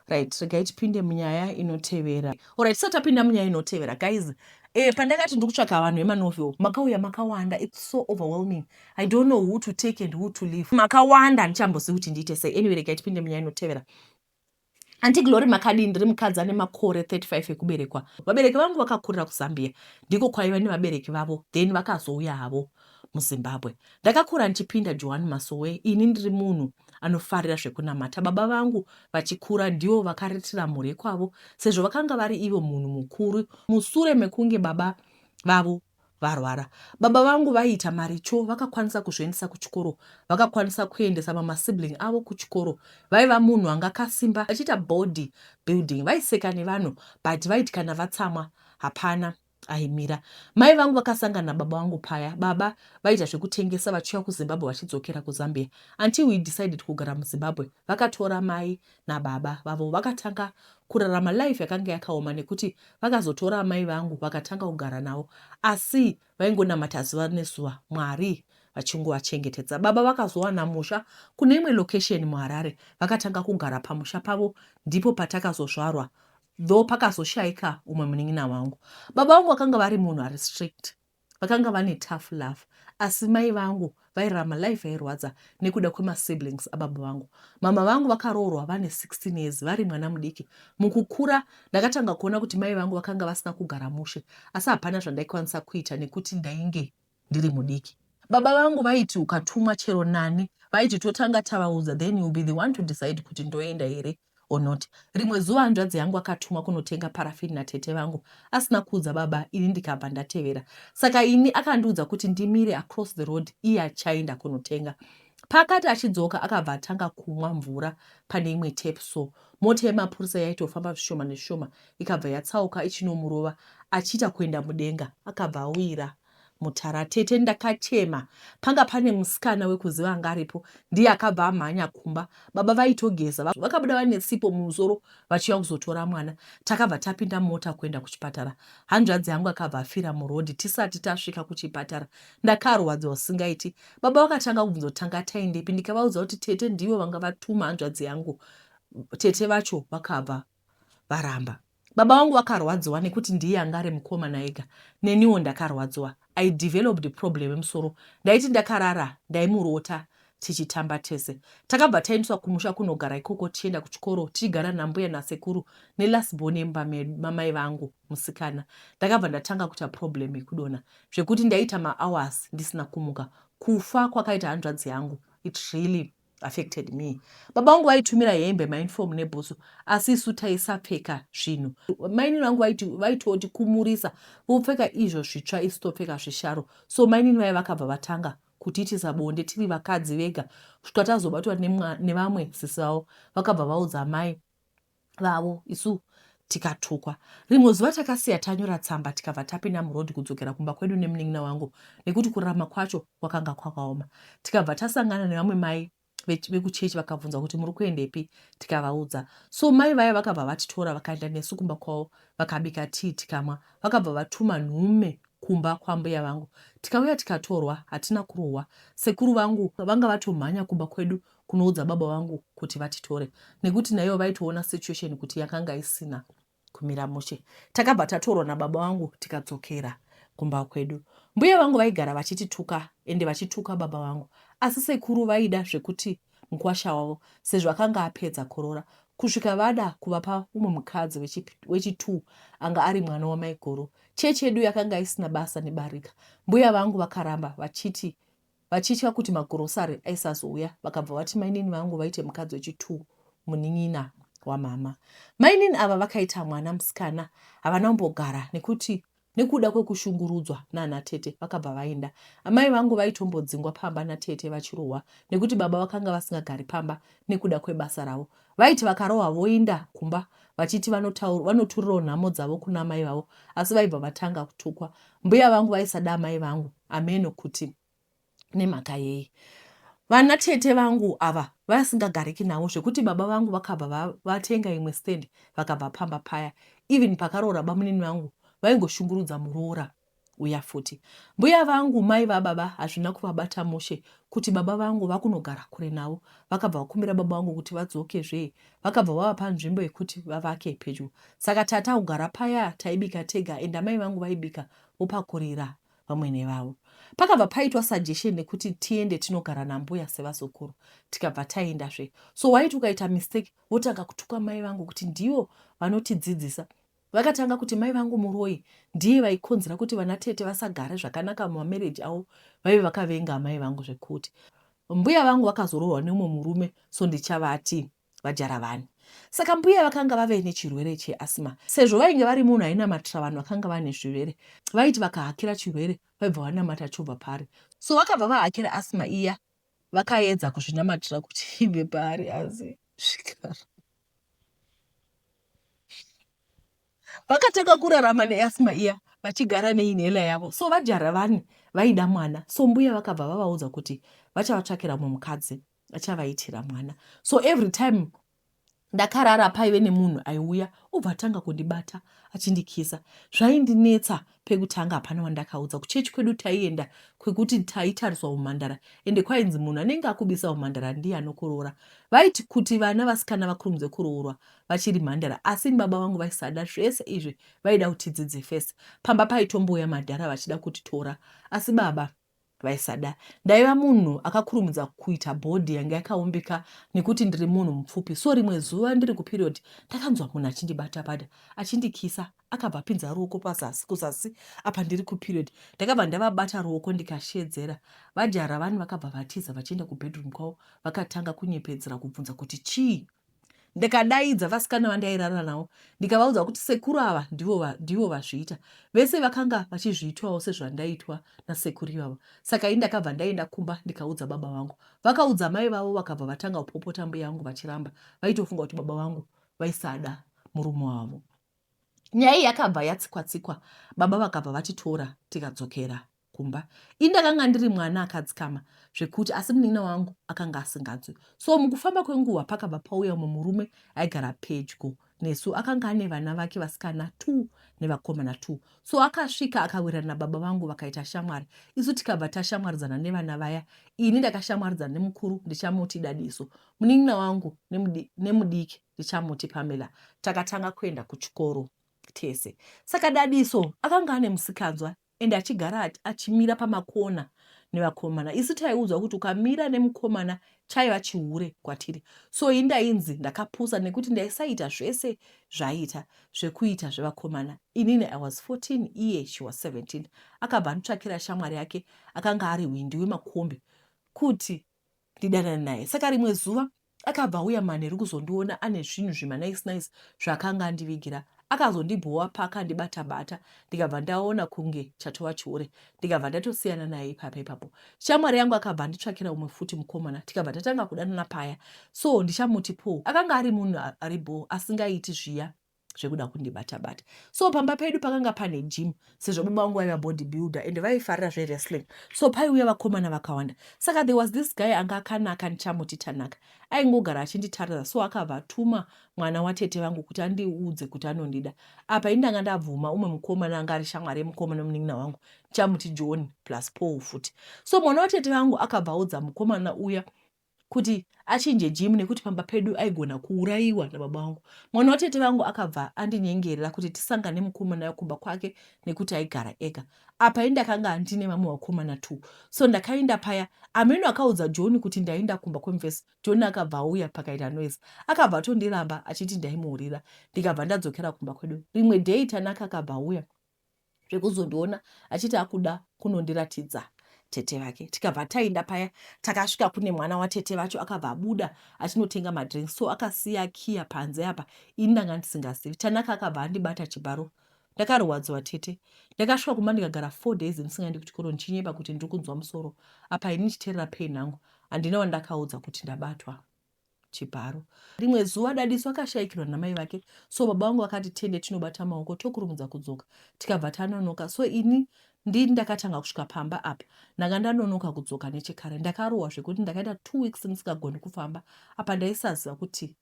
Right, regai tipinde munyaya inotevera. Alright, tisati tapinda munyaya inotevera guys, pandakati ndikutsvaka vanhu vemanovel, makauya makawanda. It's so overwhelming. I don't know who to take and who to leave. Makawanda handichambozivi kuti ndiite sei. Anyway, regai tipinde munyaya inotevera. Anti Glory Makadi ndiri mukadzi ane makore 35 ekuberekwa. Vabereki vangu vakakurira kuZambia, ndiko kwaiva nevabereki vavo, then vakazouya havo muZimbabwe. Ndakakura ndichipinda Joan Masowe. Ini ndiri munhu anofarira zvekunamata. Baba vangu vachikura ndivo vakaritira mhuri kwavo, sezvo vakanga vari ivo munhu mukuru musure mekunge baba vavo varwara. Baba vangu vaiita maricho, vakakwanisa kuzviendesa kuchikoro, vakakwanisa kuendesa mamasibling avo kuchikoro. Vaiva munhu anga akasimba, vachiita body building, vaiseka nevanhu, but vaiti kana vatsamwa hapana aimira. Mai vangu vakasangana nababa vangu paya. Baba vaita zvekutengesa vachiuya kuZimbabwe vachidzokera kuZambia. Until we decided kugara muZimbabwe, vakatora mai nababa vavo vakatanga kurarama life yakanga yakaoma, nekuti vakazotora mai vangu vakatanga kugara navo, asi vaingonamata zuva nezuva, Mwari vachingovachengetedza. Baba vakazowana musha kune imwe location muHarare, vakatanga kugara pamusha pavo, ndipo patakazozvarwa, though pakazoshaika umwe munin'ina wangu. Baba vangu vakanga vari munhu ari strict, vakanga vane tough love, asi mai vangu vairarama life yairwadza nekuda kwemasiblings ababa vangu. Mama vangu vakaroorwa vane 16 years, vari mwana mudiki. Mukukura ndakatanga kuona kuti mai vangu vakanga vasina kugara mushe, asi hapana zvandaikwanisa kuita nekuti ndainge ndiri mudiki. Baba vangu vaiti ukatumwa chero nani, vaiti totanga tavaudza, then you'll be the one to decide kuti ndoenda here or not. Rimwe zuva hanzvadzi yangu akatumwa kunotenga parafini natete vangu, asina kuudza baba, ini ndikabva ndatevera. Saka ini akandiudza kuti ndimire across the road, iye achaenda kunotenga. Pakati achidzoka akabva atanga kumwa mvura pane imwe tap, so mota yemapurisa yaitofamba zvishoma nezvishoma ikabva yatsauka ichinomurova, achiita kuenda mudenga, akabva awira mutara. Tete ndakachema, panga pane musikana wekuziva anga aripo, ndiye akabva amhanya kumba. Baba vaitogeza, vakabuda vane sipo mumusoro vachiuya kuzotora mwana. Takabva tapinda mota kuenda kuchipatara. Hanzvadzi yangu akabva afira murodhi tisati tasvika kuchipatara. Ndakarwadza usingaiti. Baba vakatanga kubvunzotanga taendepi, ndikavaudza kuti tete ndivo vanga vatuma hanzvadzi yangu. Tete vacho vakabva varamba. Baba wangu vakarwadziwa nekuti ndiye anga ari mukomana ega, neniwo ndakarwadziwa. I developed a problem emusoro. Ndaiti ndakarara ndaimurota tichitamba tese. Takabva taendeswa kumusha kunogara ikoko tichienda kuchikoro tichigara nambuya nasekuru nelasibone mamai vangu musikana. Ndakabva ndatanga kuita problem yekudonha zvekuti ndaita mahours ndisina kumuka. Kufa kwakaita hanzvadzi yangu. It really affected me. Baba wangu vaitumira hembe mauniform nebhusu asi isu taisapfeka zvinhu. Mainini vangu vaitoti kumurisa vopfeka izvo zvitsva isu topfeka zvisharo. So mainini vai vakabva vatanga kutiitisa bonde tiri vakadzi vega kusvika tazobatwa nevamwe sisi vavo vakabva vaudza mai vavo isu tikatukwa. Rimwe zuva takasiya tanyora tsamba tikabva tapinda murodhi kudzokera kumba kwedu nemunin'ina wangu nekuti kurarama kwacho kwakanga kwakaoma. Tikabva tasangana nevamwe mai vekuchechi vakabvunza kuti muri kuendepi, tikavaudza. So mai vaya vakabva vatitora vakaenda nesu kumba kwavo vakabika tii tikamwa. Vakabva vatuma nhume kumba kwambuya vangu. Tikauya tikatorwa, hatina kurohwa. Sekuru vangu vanga vatomhanya kumba kwedu kunoudza baba vangu kuti vatitore nekuti naivo vaitoona situation kuti yakanga isina kumira mushe. Takabva tatorwa nababa vangu tikadzokera kumba kwedu. Mbuya vangu vaigara vachitituka ende vachituka baba vangu, asi sekuru vaida zvekuti mukwasha wavo sezvo akanga apedza korora kusvika vada kuvapa umwe mukadzi wechi2 anga ari mwana wamaigoro. Chechi yedu yakanga isina basa nebarika. Mbuya vangu vakaramba vachitya kuti magorosari aisazouya. Vakabva vati mainini vangu vaite mukadzi wechi2 munin'ina wamama. Mainini ava vakaita mwana musikana havana kumbogara nekuda kwekushungurudzwa nana tete vakabva vaenda. Amai vangu vaitombodzingwa pamba natete vachirohwa nekuti baba vakanga vasingagari pamba nekuda kwebasa ravo. Vaiti vakarohwa voenda kumba vachiti vanoturirawo nhamo dzavo kuna mai vavo asi vaibva vatanga kutukwa. Mbuya vangu vaisada amai vangu ameno kuti nemhaka yei. Vana tete vangu ava vasingagariki navo zvekuti baba vangu vakabva vatenga imwe stand vakabva pamba paya. Even pakaroora bamunini vangu vaingoshungurudza muroora uya futi. Mbuya vangu mai vababa hazvina kuvabata mushe kuti baba vangu vakunogara kure navo. Vakabva vakumbira baba vangu kuti vadzokezve. Vakabva vavapa nzvimbo yekuti vavake pedyo. Saka tata kugara paya taibika tega enda mai vangu vaibika vopakurira vamwene vavo. Pakabva paitwa suggestion nekuti tiende tinogara nambuya sevazukuru. Tikabva taendazve. So waiti ukaita mistake votanga kutuka mai vangu kuti ndivo vanotidzidzisa. Vakatanga kuti mai vangu muroyi ndiye vaikonzera kuti vana tete vasagare zvakanaka mumamarriage avo. Vaive vakavenga mai vangu zvekuti. Mbuya vangu vakazorohwa nemumwe murume so ndichavati vajaravani. Saka mbuya vakanga vave nechirwere cheasima. Sezvo vainge vari munhu ainamatira vanhu vakanga vane zvirwere, vaiti vakahakira chirwere vaibva vanamata chobva pari. So vakabva vahakira asima iya vakaedza kuzvinamatira kuti ibve pari asi zvikara. Vakatanga kurarama neasima iya vachigara neinhela yavo. So vajaravani vaida mwana. So mbuya vakabva vavaudza kuti vachavatsvakira mumukadzi achavaitira mwana. So every time ndakarara paive nemunhu aiuya obva atanga kundibata achindikisa. Zvaindinetsa pekutanga hapana wandakaudza. Kuchechi kwedu taienda kwekuti taitariswa umhandara ende kwainzi munhu anenge akubisa umhandara ndiye anokuroora. Vaiti kuti vana vasikana vakurumidze kuroorwa vachiri mhandara asi baba vangu vaisada zvese izvi vaida kuti tidzidze first. Pamba paitomboya madhara vachida kutitora asi baba vaisada. Ndaiva munhu akakurumidza kuita bhodhi yanga yakaumbika nekuti ndiri munhu mupfupi. So rimwe zuva ndiri kuperiod ndakanzwa munhu achindibata bata achindikisa akabva apinza ruoko kuzasi apa ndiri kuperiod. Ndakabva ndavabata ruoko ndikashedzera. Vajaravani vakabva vatiza vachienda kubedroom kwavo vakatanga kunyepedzera kubvunza kuti chii. Ndikadaidza vasikana vandairara navo ndikavaudza kuti sekuru ava ndivo vazviita. Vese vakanga vachizviitwawo sezvandaitwa nasekuru ivavo. Saka ndakabva ndaenda kumba ndikaudza baba vangu. Vakaudza mai vavo vakabva vatanga kupopota mbuya vangu vachiramba. Vaitofunga kuti baba vangu vaisada murume wavo. Nyaya yakabva yatsikwa-tsikwa. Baba vakabva vatitora tikadzokera kumba. Indakanga ndiri mwana akadzikama zvekuti asi munin'ina wangu akanga asingadzwi. So mukufamba kwenguva pakabva pauya mumwe murume aigara pedyo nesu akanga ane vana vake vasikana 2 nevakomana 2. So akasvika akawirana nababa vangu vakaita shamwari. Isu tikabva tashamwaridzana nevana vaya. Ini ndakashamwaridzana nemukuru ndichamuti Dadiso. Munin'ina wangu nemudiki ndichamuti Pamela. Takatanga kuenda kuchikoro. tese. Saka dadiso akanga ane musikanzwa ende achigara achimira pamakona nevakomana. Isu taiudzwa kuti ukamira nemukomana chaiva chihure kwatiri. So indainzi ndakapusa nekuti ndaisaita zvese zvaita zvekuita zvevakomana. Inini I was 14, iye she was 17. Akabva anditsvakira shamwari yake akanga ari windi wemakombi kuti ndidanane naye. Saka rimwe zuva akabva uya manheru kuzondiona ane zvinhu zvimanice zvakanga andivigira. Akazondibhowa paka ndibata-bata, ndikabva ndaona kunge chatova chihure, ndikabva ndatosiyana naye ipapo. Shamwari yangu akabva anditsvakira umwe futi mukomana, tikabva tatanga kudanana paya. So ndichamuti po akanga ari munhu aribo asingaiti zviya zvekuda kundibata-bata. So pamba pedu pakanga pane gym, sezvo baba vangu vaiva bodybuilder ende vaifarira zve-wrestling. So paiuya vakomana vakawanda. Saka there was this guy anga akanaka ndichamuti Tanaka. Aingogara achinditarira, so akabva atuma mwana watete vangu kuti andiudze kuti anondida. Apa indanga ndabvuma umwe mukomana anga ari shamwari yemukomana munin'ina wangu ndichamuti John plus Paul futi. So mwana watete vangu akabva audza mukomana uya kuti achinje gym nekuti pamba pedu aigona kuurayiwa nababa vangu. Mwana watete vangu akabva andinyengerera kuti tisangane mukomana kumba kwake nekuti aigara ega. Apa indakanga ndine vamwe vakomana 2. So ndakaenda paya. Ameno akaudza John kuti ndaenda kumba kwemvesi. John akabva auya pakaita noise. Akabva tondiramba achiti ndaimuurira. Ndikabva ndadzokera kumba kwedu. Rimwe day Tanaka akabva auya zvekuzondiona achiti akuda kunondiratidza tete vake. Tikabva taenda paya, takasvika kune mwana watete vacho akabva abuda achinotenga madrinks. So akasiya kiya panze apa, ini ndanga ndisingazivi. Tanaka akabva andibata chibharo. Ndakarwadziwa tete. Ndakasvika kumba ndikagara 4 days ndisingaendi kuchikoro ndichinyeba kuti ndiri kunzwa musoro. Apa ini ndichiteerera pain yangu. Handina wandakaudza kuti ndabatwa chibharo. Rimwe zuva dadiso akashayikirwa namai vake. So baba vangu akati tende tinobata maoko tokurumudza kudzoka. Tikabva tanonoka. So ini ndakatanga kusvika pamba apa. Ndanga ndanonoka kudzoka nechekare. Ndakarohwa zvekuti ndakaita 2 weeks ndisingagoni kufamba. Apa ndaisaziva kuti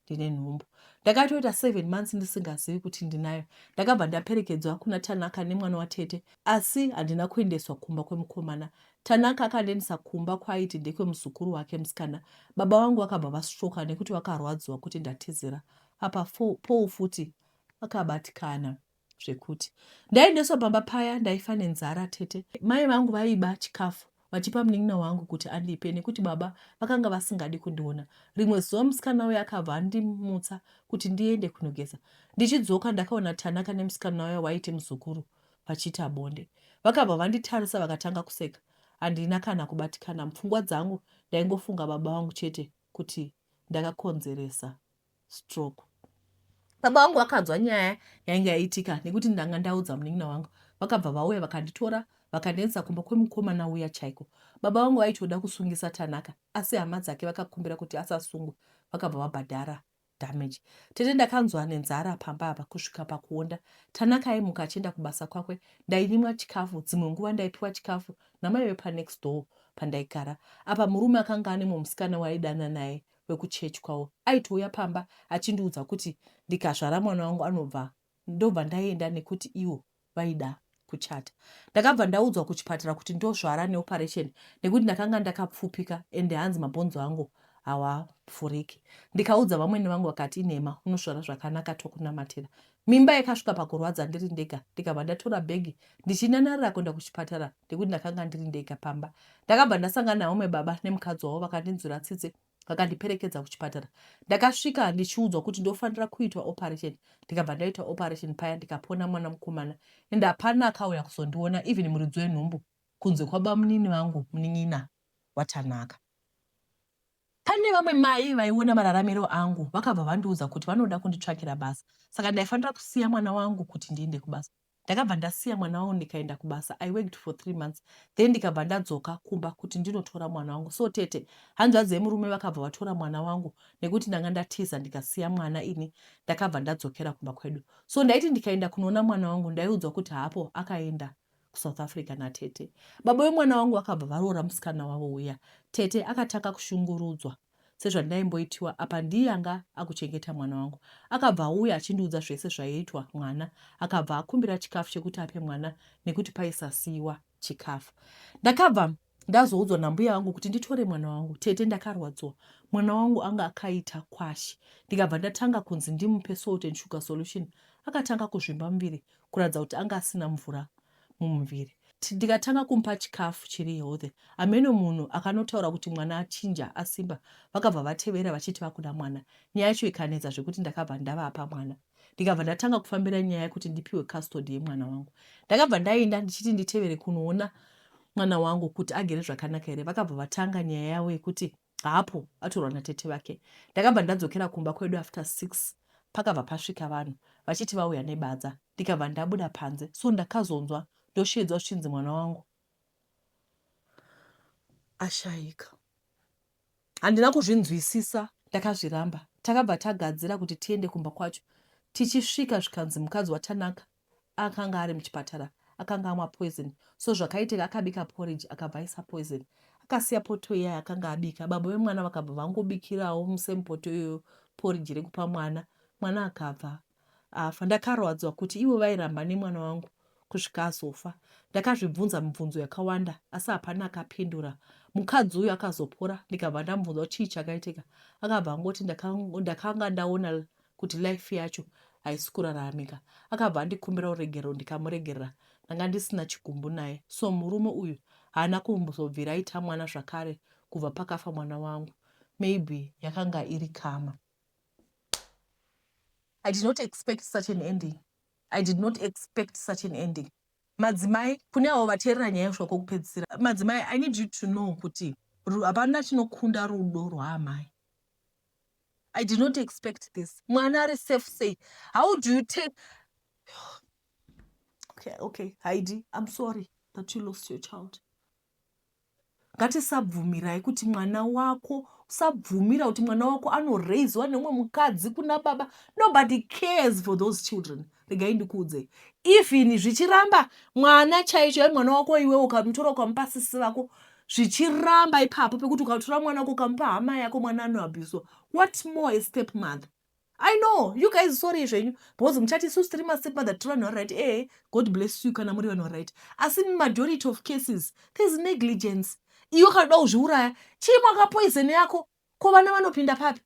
ndine nhumbu. Ndakatoita 7 months ndisingazivi kuti ndinayo. Ndakabva ndaperekedzwa kuna Tanaka nemwana watete, asi handina kuendeswa kumba kwemukomana. Tanaka akandiendesa kumba kwaiti ndekwemusukuru wake musikana. Baba vangu vakabva vashoka nekuti vakarwadziwa kuti ndatizira. Apa Paul futi akabatikana zvekuti ndaendeswa pamba paya ndaifa nenzara tete. Mai vangu vaiba chikafu vachipa munin'ina wangu kuti andipe nekuti baba vakanga vasingadi kundiona. Rimwe zuva musikana uya akabva andimutsa kuti ndiende kunogeza. Ndichidzoka ndakaona Tanaka nemusikana uya waiti muzukuru vachiita bonde. Vakabva vanditarisa vakatanga kuseka. Handina kana kubatikana. Mupfungwa dzangu ndaingofunga baba vangu chete kuti ndakakonzeresa stroke. Baba vangu vakanzwa nyaya yainge yaitika nekuti ndanga ndaudza munin'ina wangu. Vakabva vauya vakanditora vakandiendesa kumba kwemukomana uya chaiko. Baba vangu vaitoda kusungisa Tanaka, asi hama dzake vakakumbira kuti asasungwe. Vakabva vabhadhara damage. Tete ndakanzwa nenzara pamba apa kusvika pakuonda. Tanaka aimuka achienda kubasa kwakwe. Ndainimwa chikafu, dzimwe nguva ndaipiwa chikafu namai vepa next door pandaigara. Apa murume akanga ane musikana waidana naye wekuchechi kwavo aitouya pamba achindiudza kuti ndikazvara mwana wangu anobva ndobva ndaenda nekuti iwo vaida kuchata. Ndakabva ndaudzwa kuchipatara kuti ndozvara neoperation nekuti ndakanga ndakapfupika ende hanzi mabhonzo angu hawapfuriki. Ndikaudza vamweni vangu vakati inhema unosvara zvakanaka tokunamatira. Mimba yakasvika pakurwadza ndiri ndega. Ndikabva ndatora bhegi ndichinanarira kuenda kuchipatara nekuti ndakanga ndiri ndega pamba. Ndakabva ndasangana naumwe baba nemukadzi wavo vakandinzwira tsitsi vakandiperekedza kuchipatara. Ndakasvika ndichiudzwa kuti ndofanira kuitwa operation. Ndikabva ndaita operation paya ndikapona mwana mukomana. Ende hapana akauya kuzondiona even muridzi wenhumbu kunze kwaba munini vangu munin'ina waTanaka. Pane vamwe mai vaiona mararamiro angu vakabva vandiudza kuti vanoda kunditsvakira basa. Saka ndaifanira kusiya mwana wangu kuti ndiende kubasa. Ndakabva ndasiya mwana wangu ndikaenda kubasa. I worked for 3 months. Then ndikabva ndadzoka kumba kuti ndinotora mwana wangu. So tete hanzvadzi yemurume vakabva vatora mwana wangu nekuti ndanga ndatiza ndikasiya mwana ini. Ndakabva ndadzokera kumba kwedu. So ndaiti ndikaenda kunoona mwana wangu ndaiudzwa kuti hapo akaenda kuSouth Africa natete. Baba wemwana wangu akabva varoora musikana wavo uya. Tete akataka kushungurudzwa sezvandaimboitiwa apa ndiye anga akuchengeta mwana wangu. Akabva auya achindiudza zvese zvaiitwa mwana. Akabva akumbira chikafu chekuti ape mwana nekuti paisasiyiwa chikafu. Ndakabva ndazoudzwa nambuya wangu kuti nditore mwana wangu. Tete ndakarwadziwa, mwana wangu anga akaita kwashi. Ndikabva ndatanga kunzi ndimupe salt and sugar solution, akatanga kuzvimba muviri kuratidza kuti anga asina mvura mumuviri. Ndikatanga kumupa chikafu chiri healthy, ameno munhu akanotaura kuti mwana achinja asimba vakabva vatevera vachiti vakuda mwana. Nyaya yacho ikanetsa zvekuti ndakabva ndavapa mwana. Ndikabva ndatanga kufambira nyaya yekuti ndipiwe custody yemwana wangu. Ndakabva ndaenda ndichiti nditevere kunoona mwana wangu kuti agere zvakanaka here. Vakabva vatanga nyaya yavo yekuti hapo atorwa natete vake. Ndakabva ndadzokera kumba kwedu after 6 pakabva pasvika vanhu vachiti vauya nebadza. Ndikabva ndabuda panze, so ndakazonzwa ndoshedzwa zvichinzi mwana wangu ashayika. Handina kuzvinzwisisa, ndakazviramba. Takabva tagadzira kuti tiende kumba kwacho. Tichisvika zvikanzi mukadzi watanaka akanga ari muchipatara, akanga amwa poison. So zvakaitika akabika porridge akabva aisa poison. Akasiya poto iya akanga abika. Baba vemwana vakabva vangobikirawo musemu poto iyoyo porridge rekupa mwana. Mwana akabva afa. Ndakarwadzwa kuti ivo vairamba nemwana wangu kusvika azofa. Ndakazvibvunza mibvunzo yakawanda asi hapana akapindura. Mukadzi uyu akazopora. Ndikabva ndamubvunza kuti chii chakaitika. Akabva angoti ndakanga ndaona kuti life yacho haisi kuraramika. Akabva andikumbira uregero, ndikamuregerera. Ndanga ndisina chigumbu naye. So murume uyu haana kumbozobvira aita mwana zvakare kubva pakafa mwana wangu. Maybe yakanga iri kama. I did not expect such an ending. I did not expect such an ending. Madzimai, kune avo vateerera nyaya yeshoko kupedzisira. Madzimai, I need you to know kuti hapana chinokunda rudo rwaamai. I did not expect this. Mwana ari safe say. How do you take... Okay, Heidi, I'm sorry that you lost your child. Ngatisabvumirai kuti mwana wako, usabvumira kuti mwana wako anoraiswa nemumwe mukadzi kuna baba. Nobody cares for those children. Regai ndikuudze. Even zvichiramba mwana chaicho mwana wako iwe ukamutora ukamupa sisi vako, zvichiramba ipapo pekuti ukatora mwana wako ukamupa hama yako mwana anoabhuswa. What more a stepmother? I know, you guys sorry zvenyu. Because muchati isusu tiri mastepmother tiri vanhu right. God bless you kana muri vanhu right. Asi majority of cases, there's negligence. Iwe kada kuzviuraya, chii mwakapoison yako? Ko vana vanopinda papi?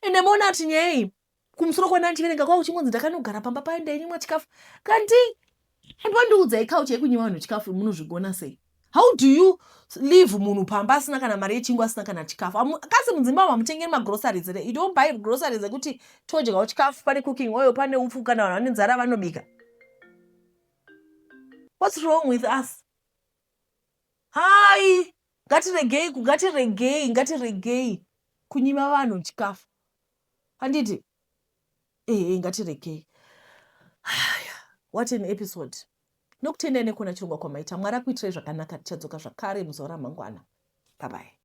Ende mona ati nyaya iyi kumusoro kwandandiverenga kwako chingonzi ndakanogara pamba paya ndainyimwa chikafu. Kanti pandiudzai kauchi yekunyima vanhu chikafu munozvigona sei? How do you leave munhu pamba asina kana mari yechingwa asina kana chikafu? Kasi mudzimba mamutengeri magroceries here. You don't buy groceries ekuti todyawo chikafu, pane cooking oil, pane upfu kana vanhu vane nzara vanobika. What's wrong with us? Hai, ngatiregei kunyima vanhu chikafu. Handiti? Ngatiregei. What an episode. Nokutendeni kuna chirongwa kwamaita. Mwari akuitirai zvakanaka, tichadzoka zvakare muzuva ramangwana. Bye bye.